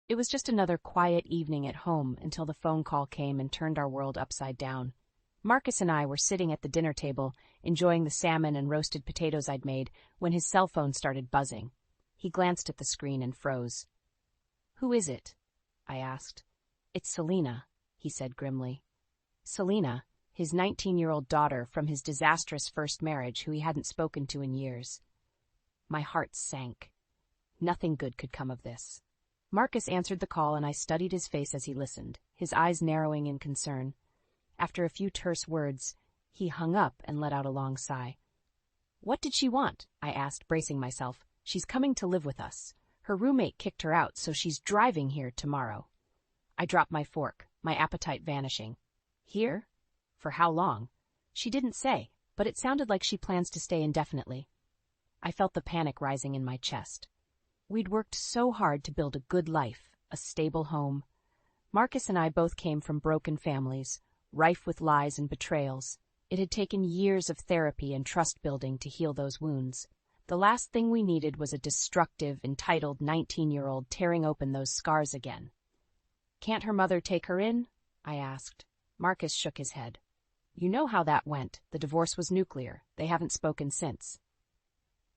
It was just another quiet evening at home until the phone call came and turned our world upside down. Marcus and I were sitting at the dinner table, enjoying the salmon and roasted potatoes I'd made, when his cell phone started buzzing. He glanced at the screen and froze. "Who is it?" I asked. "It's Selena," he said grimly. Selena, his 19-year-old daughter from his disastrous first marriage who he hadn't spoken to in years. My heart sank. Nothing good could come of this. Marcus answered the call and I studied his face as he listened, his eyes narrowing in concern. After a few terse words, he hung up and let out a long sigh. "What did she want?" I asked, bracing myself. "She's coming to live with us. Her roommate kicked her out, so she's driving here tomorrow." I dropped my fork, my appetite vanishing. "Here? For how long?" She didn't say, but it sounded like she plans to stay indefinitely. I felt the panic rising in my chest. We'd worked so hard to build a good life, a stable home. Marcus and I both came from broken families, rife with lies and betrayals. It had taken years of therapy and trust building to heal those wounds. The last thing we needed was a destructive, entitled 19-year-old tearing open those scars again. "Can't her mother take her in?" I asked. Marcus shook his head. "You know how that went. The divorce was nuclear. They haven't spoken since."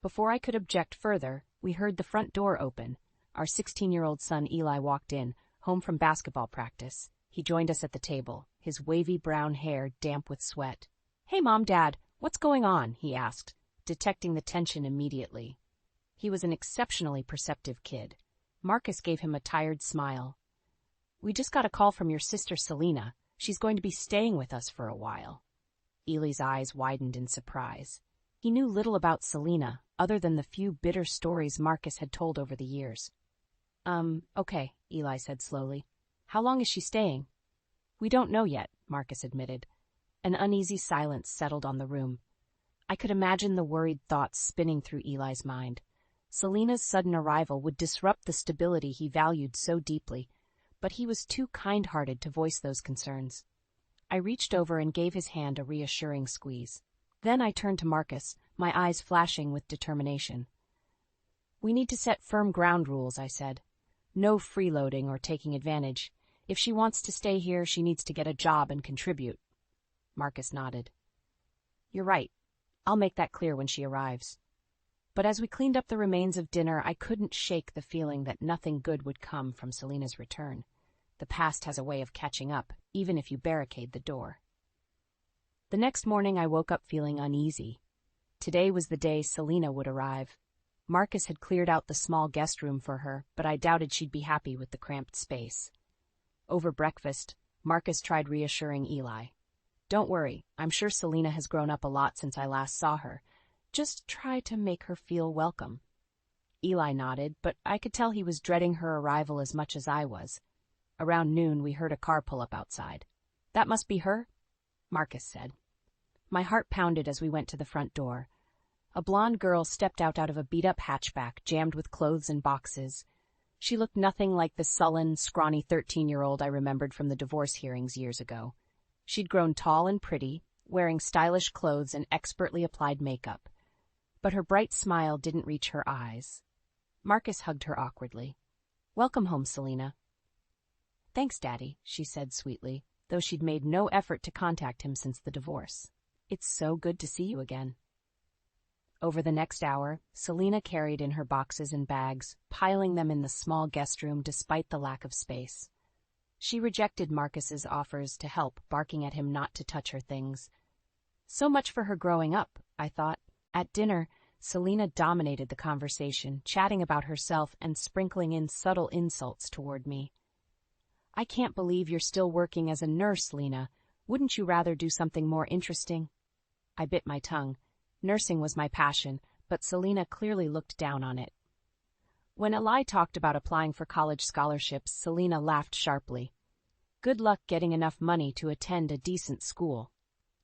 Before I could object further, we heard the front door open. Our 16-year-old son Eli walked in, home from basketball practice. He joined us at the table, his wavy brown hair damp with sweat. "Hey, Mom, Dad, what's going on?" he asked, detecting the tension immediately. He was an exceptionally perceptive kid. Marcus gave him a tired smile. "We just got a call from your sister Selena. She's going to be staying with us for a while." Eli's eyes widened in surprise. He knew little about Selena, other than the few bitter stories Marcus had told over the years. Okay, Eli said slowly. "How long is she staying?" "We don't know yet," Marcus admitted. An uneasy silence settled on the room. I could imagine the worried thoughts spinning through Eli's mind. Selena's sudden arrival would disrupt the stability he valued so deeply, but he was too kind-hearted to voice those concerns. I reached over and gave his hand a reassuring squeeze. Then I turned to Marcus, my eyes flashing with determination. "We need to set firm ground rules," I said. "No freeloading or taking advantage. If she wants to stay here, she needs to get a job and contribute." Marcus nodded. "You're right. I'll make that clear when she arrives." But as we cleaned up the remains of dinner, I couldn't shake the feeling that nothing good would come from Selena's return. The past has a way of catching up, even if you barricade the door. The next morning I woke up feeling uneasy. Today was the day Selena would arrive. Marcus had cleared out the small guest room for her, but I doubted she'd be happy with the cramped space. Over breakfast, Marcus tried reassuring Eli. "Don't worry, I'm sure Selena has grown up a lot since I last saw her. Just try to make her feel welcome." Eli nodded, but I could tell he was dreading her arrival as much as I was. Around noon, we heard a car pull up outside. "That must be her," Marcus said. My heart pounded as we went to the front door. A blonde girl stepped out of a beat-up hatchback jammed with clothes and boxes. She looked nothing like the sullen, scrawny 13-year-old I remembered from the divorce hearings years ago. She'd grown tall and pretty, wearing stylish clothes and expertly applied makeup. But her bright smile didn't reach her eyes. Marcus hugged her awkwardly. "Welcome home, Selena." "Thanks, Daddy," she said sweetly, though she'd made no effort to contact him since the divorce. "It's so good to see you again." Over the next hour, Selena carried in her boxes and bags, piling them in the small guest room despite the lack of space. She rejected Marcus's offers to help, barking at him not to touch her things. So much for her growing up, I thought. At dinner, Selena dominated the conversation, chatting about herself and sprinkling in subtle insults toward me. "I can't believe you're still working as a nurse, Lena. Wouldn't you rather do something more interesting?" I bit my tongue. Nursing was my passion, but Selena clearly looked down on it. When Eli talked about applying for college scholarships, Selena laughed sharply. "Good luck getting enough money to attend a decent school."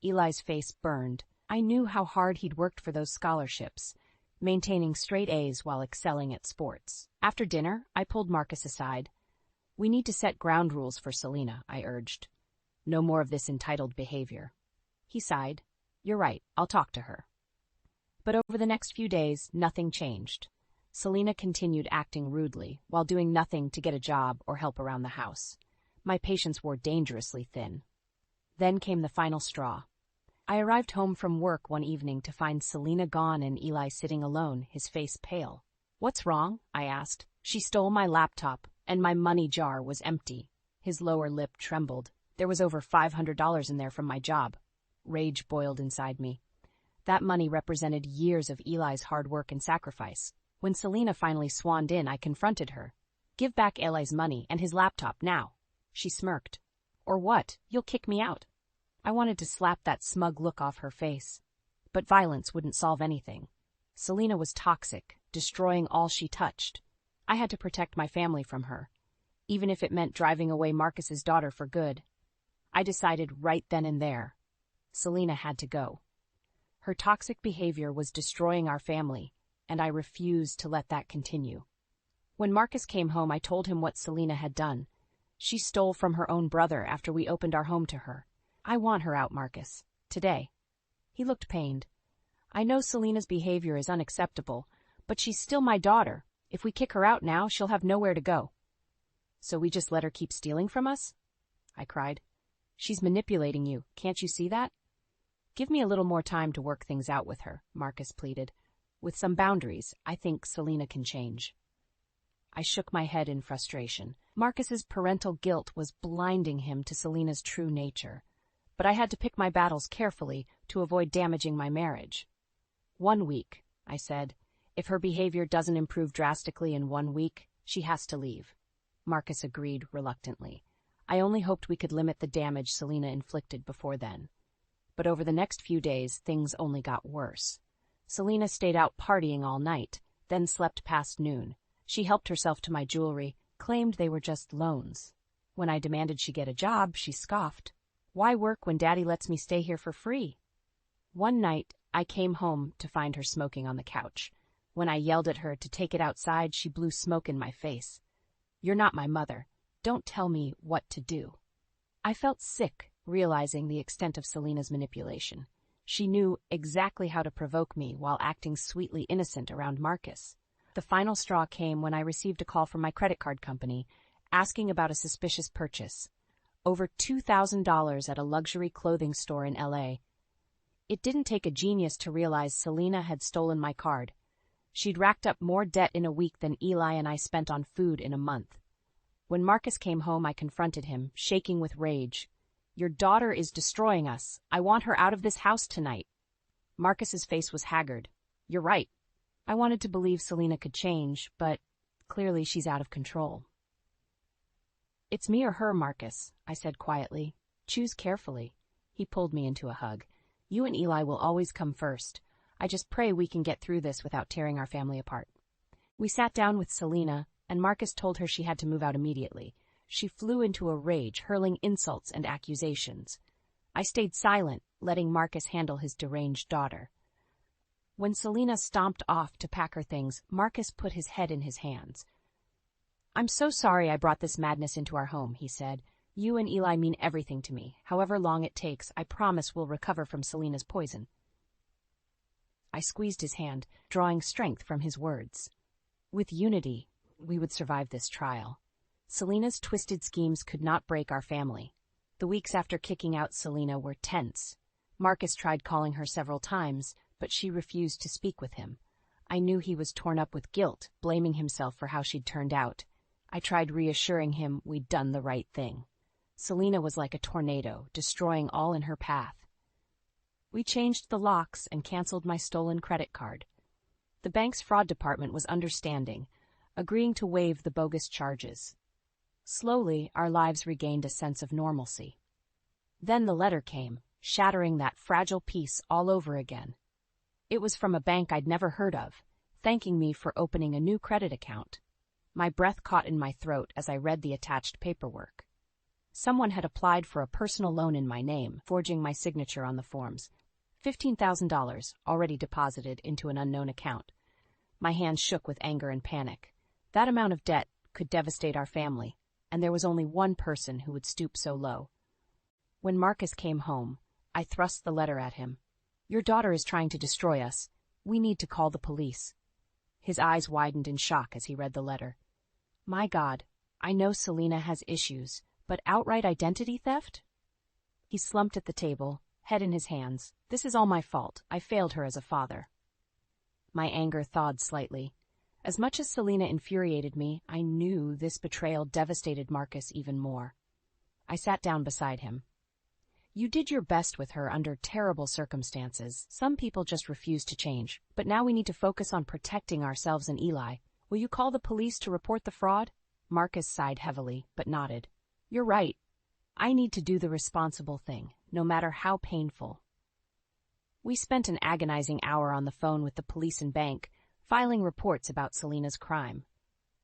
Eli's face burned. I knew how hard he'd worked for those scholarships, maintaining straight A's while excelling at sports. After dinner, I pulled Marcus aside. "We need to set ground rules for Selena," I urged. "No more of this entitled behavior." He sighed. "You're right, I'll talk to her." But over the next few days, nothing changed. Selena continued acting rudely, while doing nothing to get a job or help around the house. My patience wore dangerously thin. Then came the final straw. I arrived home from work one evening to find Selena gone and Eli sitting alone, his face pale. "What's wrong?" I asked. "She stole my laptop, and my money jar was empty." His lower lip trembled. There was over $500 in there from my job. Rage boiled inside me. That money represented years of Eli's hard work and sacrifice. When Selena finally swanned in, I confronted her. "Give back Eli's money and his laptop now." She smirked. "Or what? You'll kick me out." I wanted to slap that smug look off her face. But violence wouldn't solve anything. Selena was toxic, destroying all she touched. I had to protect my family from her, even if it meant driving away Marcus's daughter for good. I decided right then and there. Selena had to go. Her toxic behavior was destroying our family, and I refused to let that continue. When Marcus came home, I told him what Selena had done. She stole from her own brother after we opened our home to her. "I want her out, Marcus. Today." He looked pained. "I know Selena's behavior is unacceptable, but she's still my daughter. If we kick her out now, she'll have nowhere to go." "So we just let her keep stealing from us?" I cried. "She's manipulating you. Can't you see that?" "Give me a little more time to work things out with her," Marcus pleaded. "With some boundaries, I think Selena can change." I shook my head in frustration. Marcus's parental guilt was blinding him to Selena's true nature. But I had to pick my battles carefully to avoid damaging my marriage. "1 week," I said. "If her behavior doesn't improve drastically in 1 week, she has to leave." Marcus agreed reluctantly. I only hoped we could limit the damage Selena inflicted before then. But over the next few days, things only got worse. Selena stayed out partying all night, then slept past noon. She helped herself to my jewelry, claimed they were just loans. When I demanded she get a job, she scoffed. "Why work when Daddy lets me stay here for free?" One night, I came home to find her smoking on the couch. When I yelled at her to take it outside, she blew smoke in my face. "You're not my mother. Don't tell me what to do." I felt sick, realizing the extent of Selena's manipulation. She knew exactly how to provoke me while acting sweetly innocent around Marcus. The final straw came when I received a call from my credit card company, asking about a suspicious purchase. Over $2,000 at a luxury clothing store in LA. It didn't take a genius to realize Selena had stolen my card. She'd racked up more debt in a week than Eli and I spent on food in a month. When Marcus came home, I confronted him, shaking with rage. "Your daughter is destroying us. I want her out of this house tonight." Marcus's face was haggard. "You're right." I wanted to believe Selena could change, but clearly she's out of control. "It's me or her, Marcus," I said quietly. "Choose carefully." He pulled me into a hug. "You and Eli will always come first. I just pray we can get through this without tearing our family apart." We sat down with Selena, and Marcus told her she had to move out immediately. She flew into a rage, hurling insults and accusations. I stayed silent, letting Marcus handle his deranged daughter. When Selena stomped off to pack her things, Marcus put his head in his hands. "I'm so sorry I brought this madness into our home," he said. "You and Eli mean everything to me. However long it takes, I promise we'll recover from Selena's poison." I squeezed his hand, drawing strength from his words. With unity, we would survive this trial. Selena's twisted schemes could not break our family. The weeks after kicking out Selena were tense. Marcus tried calling her several times, but she refused to speak with him. I knew he was torn up with guilt, blaming himself for how she'd turned out. I tried reassuring him we'd done the right thing. Selena was like a tornado, destroying all in her path. We changed the locks and canceled my stolen credit card. The bank's fraud department was understanding, agreeing to waive the bogus charges. Slowly, our lives regained a sense of normalcy. Then the letter came, shattering that fragile peace all over again. It was from a bank I'd never heard of, thanking me for opening a new credit account. My breath caught in my throat as I read the attached paperwork. Someone had applied for a personal loan in my name, forging my signature on the forms. $15,000 already deposited into an unknown account. My hands shook with anger and panic. That amount of debt could devastate our family, and there was only one person who would stoop so low. When Marcus came home, I thrust the letter at him. "Your daughter is trying to destroy us. We need to call the police." His eyes widened in shock as he read the letter. My God, I know Selena has issues, but outright identity theft? He slumped at the table, head in his hands. This is all my fault. I failed her as a father. My anger thawed slightly. As much as Selena infuriated me, I knew this betrayal devastated Marcus even more. I sat down beside him. You did your best with her under terrible circumstances. Some people just refuse to change. But now we need to focus on protecting ourselves and Eli. Will you call the police to report the fraud? Marcus sighed heavily, but nodded. You're right. I need to do the responsible thing, no matter how painful. We spent an agonizing hour on the phone with the police and bank, filing reports about Selena's crime.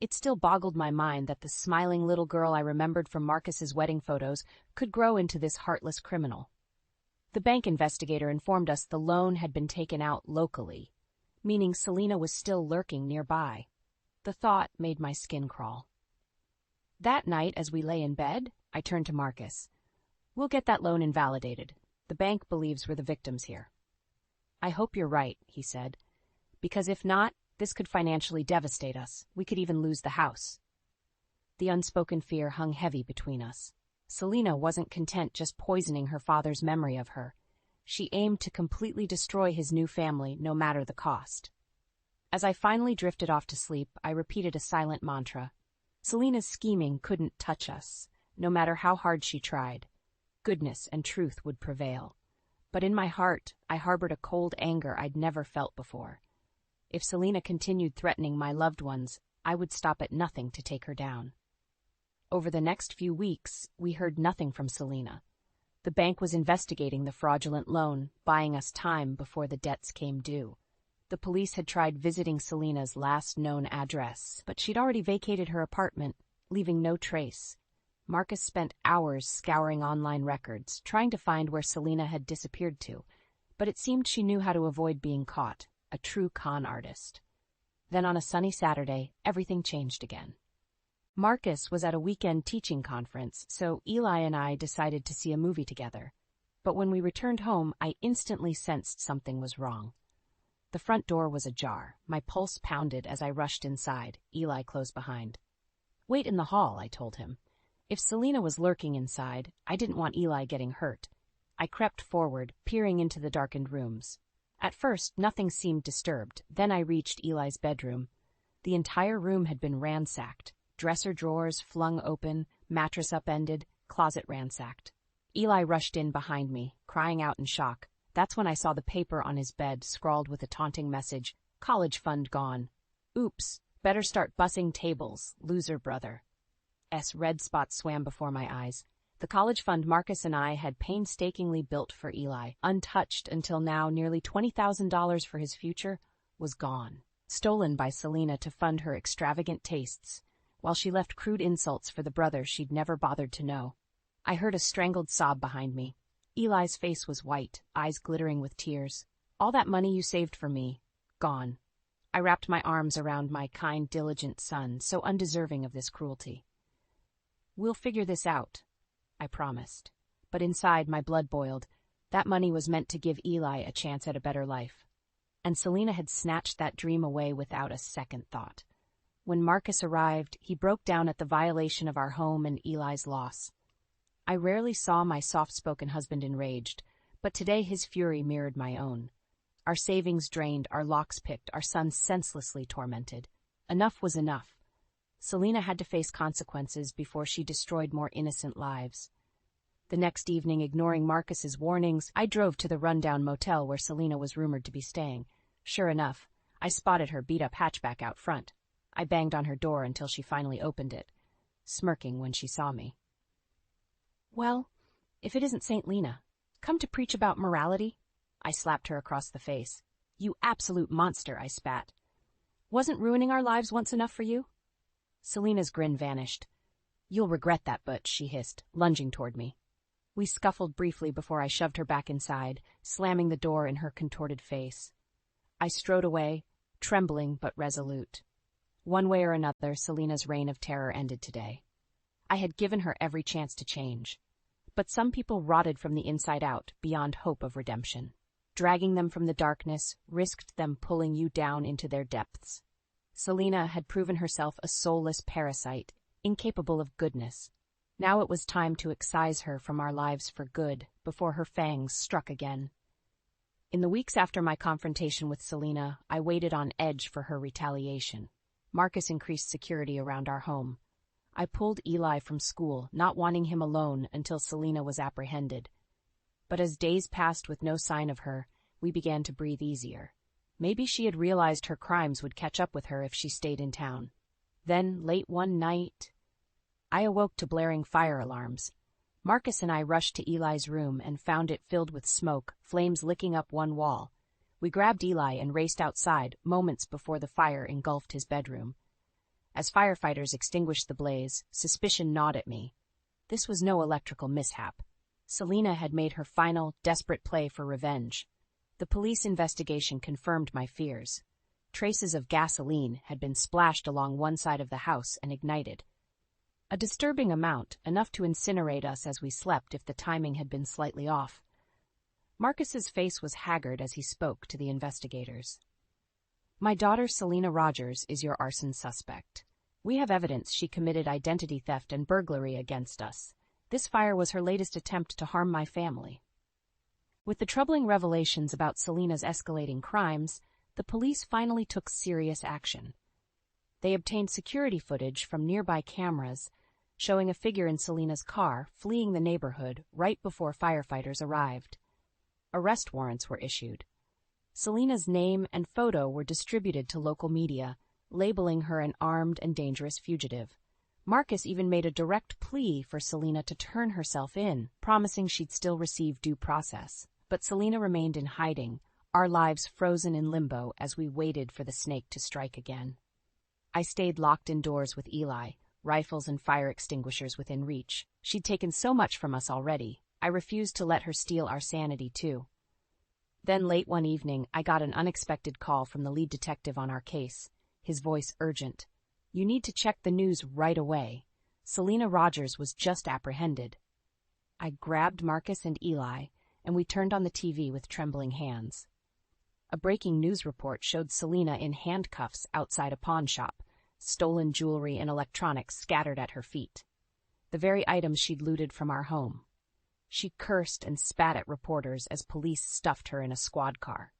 It still boggled my mind that the smiling little girl I remembered from Marcus's wedding photos could grow into this heartless criminal. The bank investigator informed us the loan had been taken out locally, meaning Selena was still lurking nearby. The thought made my skin crawl. That night, as we lay in bed, I turned to Marcus. We'll get that loan invalidated. The bank believes we're the victims here. I hope you're right, he said, because if not, this could financially devastate us. We could even lose the house. The unspoken fear hung heavy between us. Selena wasn't content just poisoning her father's memory of her. She aimed to completely destroy his new family, no matter the cost. As I finally drifted off to sleep, I repeated a silent mantra. Selena's scheming couldn't touch us, no matter how hard she tried. Goodness and truth would prevail. But in my heart, I harbored a cold anger I'd never felt before. If Selena continued threatening my loved ones, I would stop at nothing to take her down. Over the next few weeks, we heard nothing from Selena. The bank was investigating the fraudulent loan, buying us time before the debts came due. The police had tried visiting Selena's last known address, but she'd already vacated her apartment, leaving no trace. Marcus spent hours scouring online records, trying to find where Selena had disappeared to, but it seemed she knew how to avoid being caught. A true con artist. Then on a sunny Saturday, everything changed again. Marcus was at a weekend teaching conference, so Eli and I decided to see a movie together. But when we returned home, I instantly sensed something was wrong. The front door was ajar. My pulse pounded as I rushed inside, Eli close behind. Wait in the hall, I told him. If Selena was lurking inside, I didn't want Eli getting hurt. I crept forward, peering into the darkened rooms. At first, nothing seemed disturbed. Then I reached Eli's bedroom. The entire room had been ransacked. Dresser drawers flung open, mattress upended, closet ransacked. Eli rushed in behind me, crying out in shock. That's when I saw the paper on his bed, scrawled with a taunting message, "College fund gone. Oops, better start bussing tables, loser brother." Red spots swam before my eyes. The college fund Marcus and I had painstakingly built for Eli, untouched until now nearly $20,000 for his future, was gone, stolen by Selena to fund her extravagant tastes, while she left crude insults for the brother she'd never bothered to know. I heard a strangled sob behind me. Eli's face was white, eyes glittering with tears. All that money you saved for me, gone. I wrapped my arms around my kind, diligent son, so undeserving of this cruelty. We'll figure this out, I promised. But inside, my blood boiled. That money was meant to give Eli a chance at a better life. And Selena had snatched that dream away without a second thought. When Marcus arrived, he broke down at the violation of our home and Eli's loss. I rarely saw my soft-spoken husband enraged, but today his fury mirrored my own. Our savings drained, our locks picked, our son senselessly tormented. Enough was enough. Selena had to face consequences before she destroyed more innocent lives. The next evening, ignoring Marcus's warnings, I drove to the rundown motel where Selena was rumored to be staying. Sure enough, I spotted her beat-up hatchback out front. I banged on her door until she finally opened it, smirking when she saw me. Well, if it isn't St. Lena, come to preach about morality? I slapped her across the face. You absolute monster, I spat. Wasn't ruining our lives once enough for you? Selena's grin vanished. You'll regret that, Butch, she hissed, lunging toward me. We scuffled briefly before I shoved her back inside, slamming the door in her contorted face. I strode away, trembling but resolute. One way or another, Selena's reign of terror ended today. I had given her every chance to change. But some people rotted from the inside out, beyond hope of redemption. Dragging them from the darkness risked them pulling you down into their depths. Selena had proven herself a soulless parasite, incapable of goodness. Now it was time to excise her from our lives for good, before her fangs struck again. In the weeks after my confrontation with Selena, I waited on edge for her retaliation. Marcus increased security around our home. I pulled Eli from school, not wanting him alone until Selena was apprehended. But as days passed with no sign of her, we began to breathe easier. Maybe she had realized her crimes would catch up with her if she stayed in town. Then, late one night, I awoke to blaring fire alarms. Marcus and I rushed to Eli's room and found it filled with smoke, flames licking up one wall. We grabbed Eli and raced outside, moments before the fire engulfed his bedroom. As firefighters extinguished the blaze, suspicion gnawed at me. This was no electrical mishap. Selena had made her final, desperate play for revenge. The police investigation confirmed my fears. Traces of gasoline had been splashed along one side of the house and ignited. A disturbing amount, enough to incinerate us as we slept if the timing had been slightly off. Marcus's face was haggard as he spoke to the investigators. "My daughter Selena Rogers is your arson suspect. We have evidence she committed identity theft and burglary against us. This fire was her latest attempt to harm my family." With the troubling revelations about Selena's escalating crimes, the police finally took serious action. They obtained security footage from nearby cameras, showing a figure in Selena's car fleeing the neighborhood right before firefighters arrived. Arrest warrants were issued. Selena's name and photo were distributed to local media, labeling her an armed and dangerous fugitive. Marcus even made a direct plea for Selena to turn herself in, promising she'd still receive due process. But Selena remained in hiding, our lives frozen in limbo as we waited for the snake to strike again. I stayed locked indoors with Eli, rifles and fire extinguishers within reach. She'd taken so much from us already. I refused to let her steal our sanity, too. Then late one evening, I got an unexpected call from the lead detective on our case, his voice urgent. "You need to check the news right away. Selena Rogers was just apprehended." I grabbed Marcus and Eli, and we turned on the TV with trembling hands. A breaking news report showed Selena in handcuffs outside a pawn shop, stolen jewelry and electronics scattered at her feet. The very items she'd looted from our home. She cursed and spat at reporters as police stuffed her in a squad car.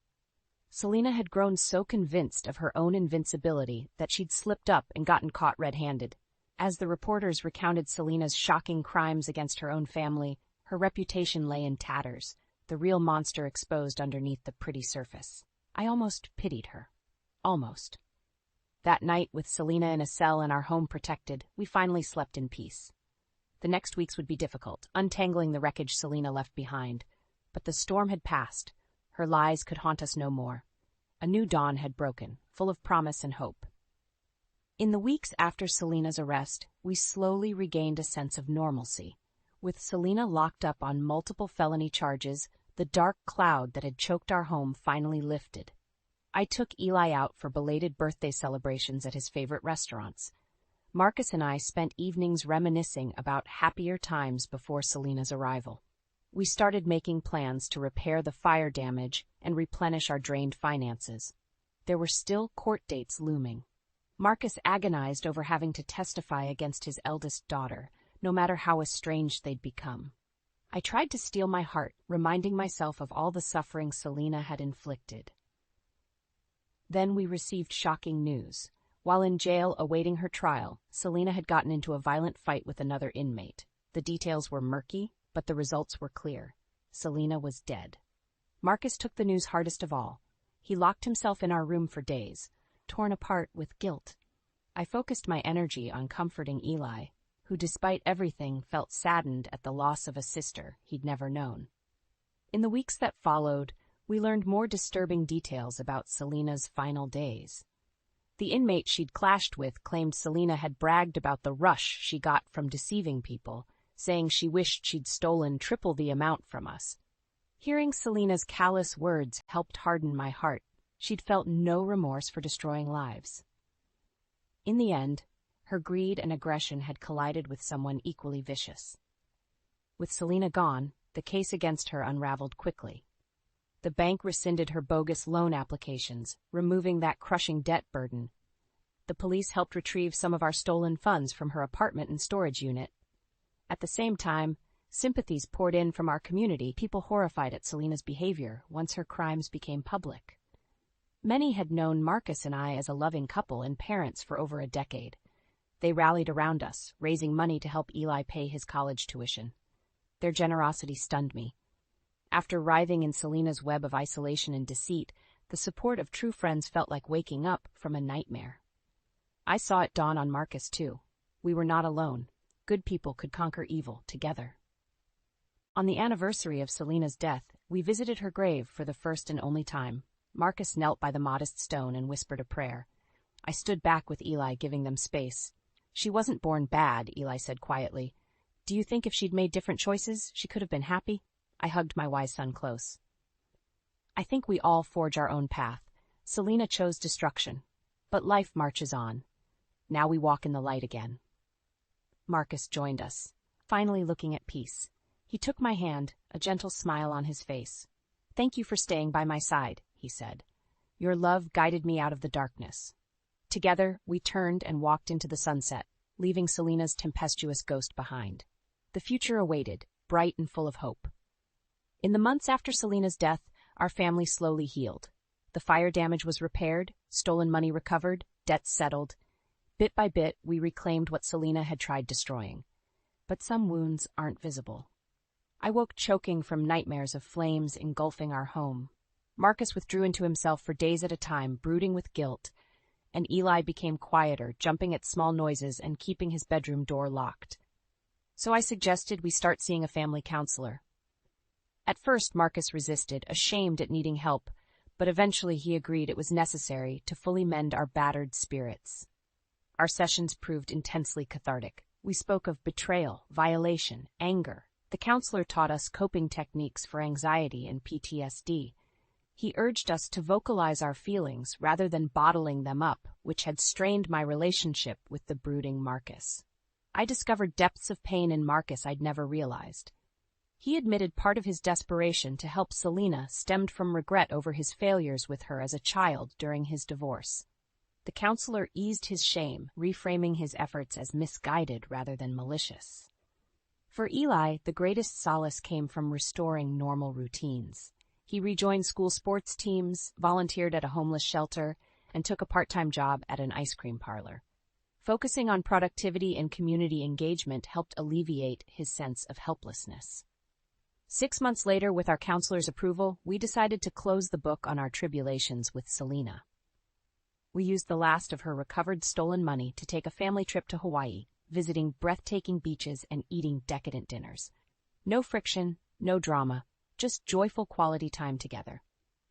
Selena had grown so convinced of her own invincibility that she'd slipped up and gotten caught red-handed. As the reporters recounted Selena's shocking crimes against her own family, her reputation lay in tatters, the real monster exposed underneath the pretty surface. I almost pitied her. Almost. That night, with Selena in a cell and our home protected, we finally slept in peace. The next weeks would be difficult, untangling the wreckage Selena left behind. But the storm had passed. Her lies could haunt us no more. A new dawn had broken, full of promise and hope. In the weeks after Selena's arrest, we slowly regained a sense of normalcy. With Selena locked up on multiple felony charges, the dark cloud that had choked our home finally lifted. I took Eli out for belated birthday celebrations at his favorite restaurants. Marcus and I spent evenings reminiscing about happier times before Selena's arrival. We started making plans to repair the fire damage and replenish our drained finances. There were still court dates looming. Marcus agonized over having to testify against his eldest daughter, no matter how estranged they'd become. I tried to steel my heart, reminding myself of all the suffering Selena had inflicted. Then we received shocking news. While in jail awaiting her trial, Selena had gotten into a violent fight with another inmate. The details were murky, but the results were clear. Selena was dead. Marcus took the news hardest of all. He locked himself in our room for days, torn apart with guilt. I focused my energy on comforting Eli, who despite everything felt saddened at the loss of a sister he'd never known. In the weeks that followed, we learned more disturbing details about Selena's final days. The inmate she'd clashed with claimed Selena had bragged about the rush she got from deceiving people, saying she wished she'd stolen triple the amount from us. Hearing Selena's callous words helped harden my heart. She'd felt no remorse for destroying lives. In the end, her greed and aggression had collided with someone equally vicious. With Selena gone, the case against her unraveled quickly. The bank rescinded her bogus loan applications, removing that crushing debt burden. the police helped retrieve some of our stolen funds from her apartment and storage unit. At the same time, sympathies poured in from our community, people horrified at Selena's behavior once her crimes became public. Many had known Marcus and I as a loving couple and parents for over a decade. They rallied around us, raising money to help Eli pay his college tuition. Their generosity stunned me. After writhing in Selena's web of isolation and deceit, the support of true friends felt like waking up from a nightmare. I saw it dawn on Marcus, too. We were not alone. Good people could conquer evil together. On the anniversary of Selena's death, we visited her grave for the first and only time. Marcus knelt by the modest stone and whispered a prayer. I stood back with Eli, giving them space. She wasn't born bad, Eli said quietly. Do you think if she'd made different choices, she could have been happy? I hugged my wise son close. I think we all forge our own path. Selena chose destruction, but life marches on. Now we walk in the light again. Marcus joined us, finally looking at peace. He took my hand, a gentle smile on his face. Thank you for staying by my side, he said. Your love guided me out of the darkness. Together, we turned and walked into the sunset, leaving Selena's tempestuous ghost behind. The future awaited, bright and full of hope. In the months after Selena's death, our family slowly healed. The fire damage was repaired, stolen money recovered, debts settled. Bit by bit, we reclaimed what Selena had tried destroying. But some wounds aren't visible. I woke choking from nightmares of flames engulfing our home. Marcus withdrew into himself for days at a time, brooding with guilt, and Eli became quieter, jumping at small noises and keeping his bedroom door locked. So I suggested we start seeing a family counselor. At first, Marcus resisted, ashamed at needing help, but eventually he agreed it was necessary to fully mend our battered spirits. Our sessions proved intensely cathartic. We spoke of betrayal, violation, anger. The counselor taught us coping techniques for anxiety and PTSD. He urged us to vocalize our feelings rather than bottling them up, which had strained my relationship with the brooding Marcus. I discovered depths of pain in Marcus I'd never realized. He admitted part of his desperation to help Selena stemmed from regret over his failures with her as a child during his divorce. The counselor eased his shame, reframing his efforts as misguided rather than malicious. For Eli, the greatest solace came from restoring normal routines. He rejoined school sports teams, volunteered at a homeless shelter, and took a part-time job at an ice cream parlor. Focusing on productivity and community engagement helped alleviate his sense of helplessness. 6 months later, with our counselor's approval, we decided to close the book on our tribulations with Selena. We used the last of her recovered stolen money to take a family trip to Hawaii, visiting breathtaking beaches and eating decadent dinners. No friction, no drama, just joyful quality time together.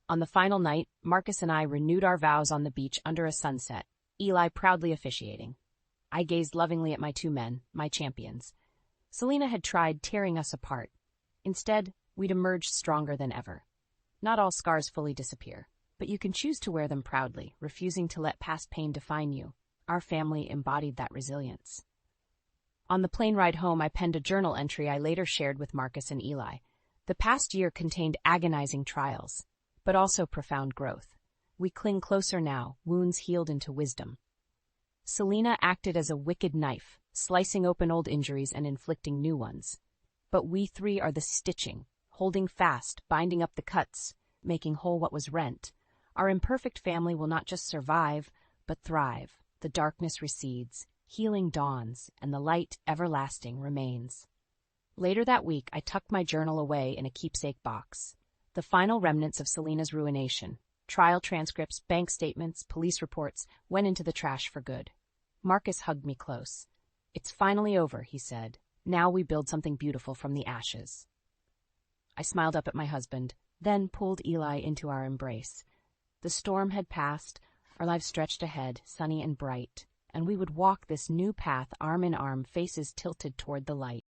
On the final night, Marcus and I renewed our vows on the beach under a sunset, Eli proudly officiating. I gazed lovingly at my two men, my champions. Selena had tried tearing us apart. Instead, we'd emerged stronger than ever. Not all scars fully disappear, but you can choose to wear them proudly, refusing to let past pain define you. Our family embodied that resilience. On the plane ride home, I penned a journal entry I later shared with Marcus and Eli. The past year contained agonizing trials, but also profound growth. We cling closer now, wounds healed into wisdom. Selena acted as a wicked knife, slicing open old injuries and inflicting new ones. But we three are the stitching, holding fast, binding up the cuts, making whole what was rent. Our imperfect family will not just survive, but thrive. The darkness recedes, healing dawns, and the light everlasting remains. Later that week, I tucked my journal away in a keepsake box. The final remnants of Selena's ruination, trial transcripts, bank statements, police reports, went into the trash for good. Marcus hugged me close. It's finally over, he said. Now we build something beautiful from the ashes. I smiled up at my husband, then pulled Eli into our embrace. The storm had passed, our lives stretched ahead, sunny and bright, and we would walk this new path arm in arm, faces tilted toward the light.